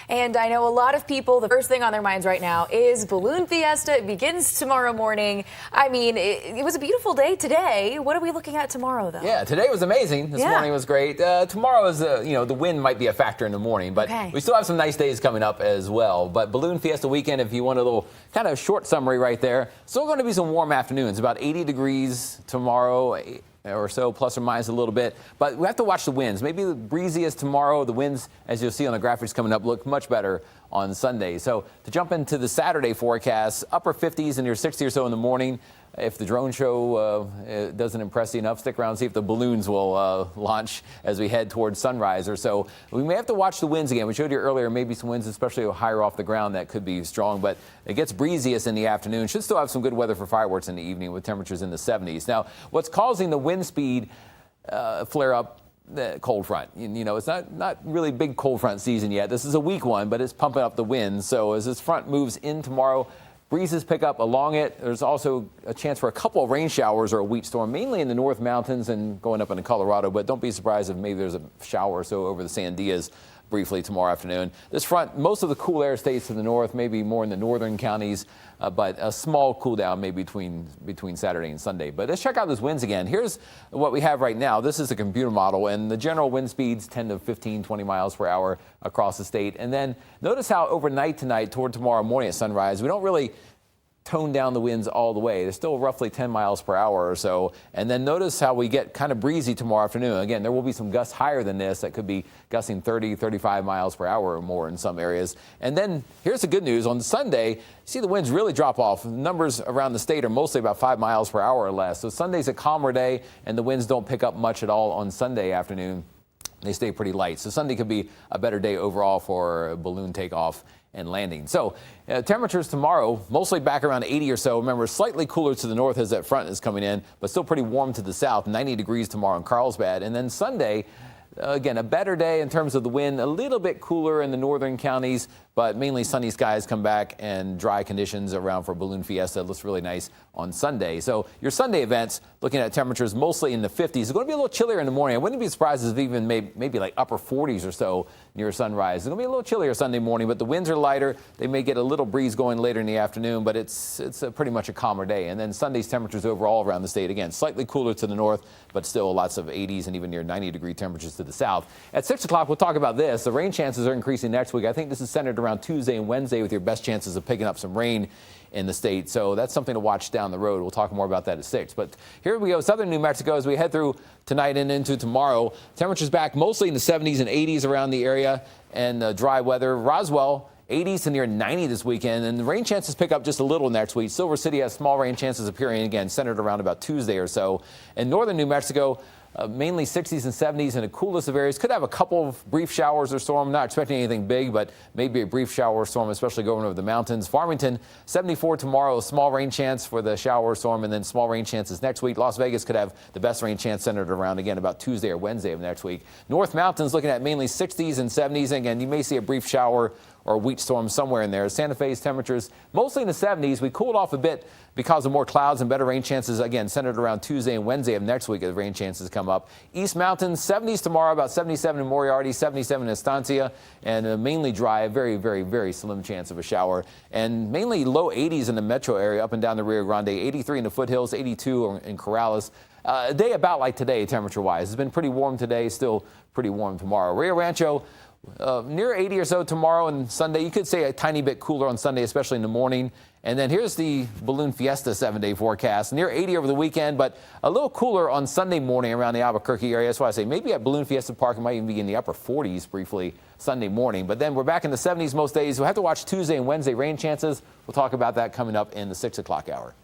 And I know a lot of people, the first thing on their minds right now is Balloon Fiesta. It begins tomorrow morning. I mean, it was a beautiful day today. What are we looking at tomorrow, though? Yeah, today was amazing. This morning was great. Tomorrow is, the wind might be a factor in the morning, but we still have some nice days coming up as well. But Balloon Fiesta weekend, if you want a little kind of short summary right there, still going to be some warm afternoons, about 80 degrees tomorrow or so, plus or minus a little bit. But we have to watch the winds. Maybe the breeziest tomorrow. The winds, as you'll see on the graphics coming up, look much better on Sunday. So to jump into the Saturday forecast, upper 50s and near 60 or so in the morning. If the drone show doesn't impress you enough, stick around and see if the balloons will launch as we head towards sunrise or so. We may have to watch the winds again. We showed you earlier maybe some winds, especially higher off the ground, that could be strong. But it gets breeziest in the afternoon. Should still have some good weather for fireworks in the evening with temperatures in the 70s. Now, what's causing the wind speed flare up? The cold front. It's not really big cold front season yet. This is a weak one, but it's pumping up the winds. So as this front moves in tomorrow, breezes pick up along it. There's also a chance for a couple of rain showers or a wheat storm, mainly in the North Mountains and going up into Colorado. But don't be surprised if maybe there's a shower or so over the Sandias briefly tomorrow afternoon. This front, most of the cool air stays to the north, maybe more in the northern counties, but a small cool down maybe between Saturday and Sunday. But let's check out those winds again. Here's what we have right now. This is the computer model, and the general wind speeds 10 to 15, 20 miles per hour across the state. And then notice how overnight tonight toward tomorrow morning at sunrise, we don't really tone down the winds all the way. They're still roughly 10 miles per hour or so. And then notice how we get kind of breezy tomorrow afternoon. Again, there will be some gusts higher than this that could be gusting 30, 35 miles per hour or more in some areas. And then here's the good news. On Sunday, see the winds really drop off. The numbers around the state are mostly about 5 miles per hour or less. So Sunday's a calmer day, and the winds don't pick up much at all on Sunday afternoon. They stay pretty light. So Sunday could be a better day overall for balloon takeoff and landing. So temperatures tomorrow, mostly back around 80 or so. Remember, slightly cooler to the north as that front is coming in, but still pretty warm to the south, 90 degrees tomorrow in Carlsbad. And then Sunday, again, a better day in terms of the wind, a little bit cooler in the northern counties, but mainly sunny skies come back and dry conditions around for Balloon Fiesta. It looks really nice on Sunday. So your Sunday events, looking at temperatures mostly in the 50s. It's going to be a little chillier in the morning. I wouldn't be surprised if even maybe like upper 40s or so near sunrise. It's going to be a little chillier Sunday morning, but the winds are lighter. They may get a little breeze going later in the afternoon, but it's pretty much a calmer day. And then Sunday's temperatures overall around the state, again, slightly cooler to the north, but still lots of 80s and even near 90-degree temperatures to the south. At 6 o'clock, we'll talk about this. The rain chances are increasing next week. I think this is centered around Tuesday and Wednesday with your best chances of picking up some rain in the state. So that's something to watch down the road. We'll talk more about that at 6. But here we go, southern New Mexico, as we head through tonight and into tomorrow. Temperatures back mostly in the 70s and 80s around the area, and dry weather. Roswell, 80s to near 90 this weekend, and the rain chances pick up just a little next week. Silver City has small rain chances appearing again, centered around about Tuesday or so. In northern New Mexico, mainly 60s and 70s in the coolest of areas. Could have a couple of brief showers or storm. Not expecting anything big, but maybe a brief shower or storm, especially going over the mountains. Farmington, 74 tomorrow. Small rain chance for the shower or storm, and then small rain chances next week. Las Vegas could have the best rain chance centered around, again, about Tuesday or Wednesday of next week. North Mountains looking at mainly 60s and 70s. And again, you may see a brief shower or a wheat storm somewhere in there. Santa Fe's temperatures mostly in the 70s. We cooled off a bit because of more clouds and better rain chances, again, centered around Tuesday and Wednesday of next week as rain chances come up. East Mountains, 70s tomorrow, about 77 in Moriarty, 77 in Estancia, and mainly dry, a very, very, very slim chance of a shower. And mainly low 80s in the metro area, up and down the Rio Grande, 83 in the foothills, 82 in Corrales. A day about like today, temperature-wise. It's been pretty warm today, still pretty warm tomorrow. Rio Rancho, near 80 or so tomorrow and Sunday. You could say a tiny bit cooler on Sunday, especially in the morning. And then here's the Balloon Fiesta 7-day forecast. Near 80 over the weekend, but a little cooler on Sunday morning around the Albuquerque area. That's why I say maybe at Balloon Fiesta Park, it might even be in the upper 40s briefly Sunday morning. But then we're back in the 70s most days. We'll have to watch Tuesday and Wednesday rain chances. We'll talk about that coming up in the 6 o'clock hour.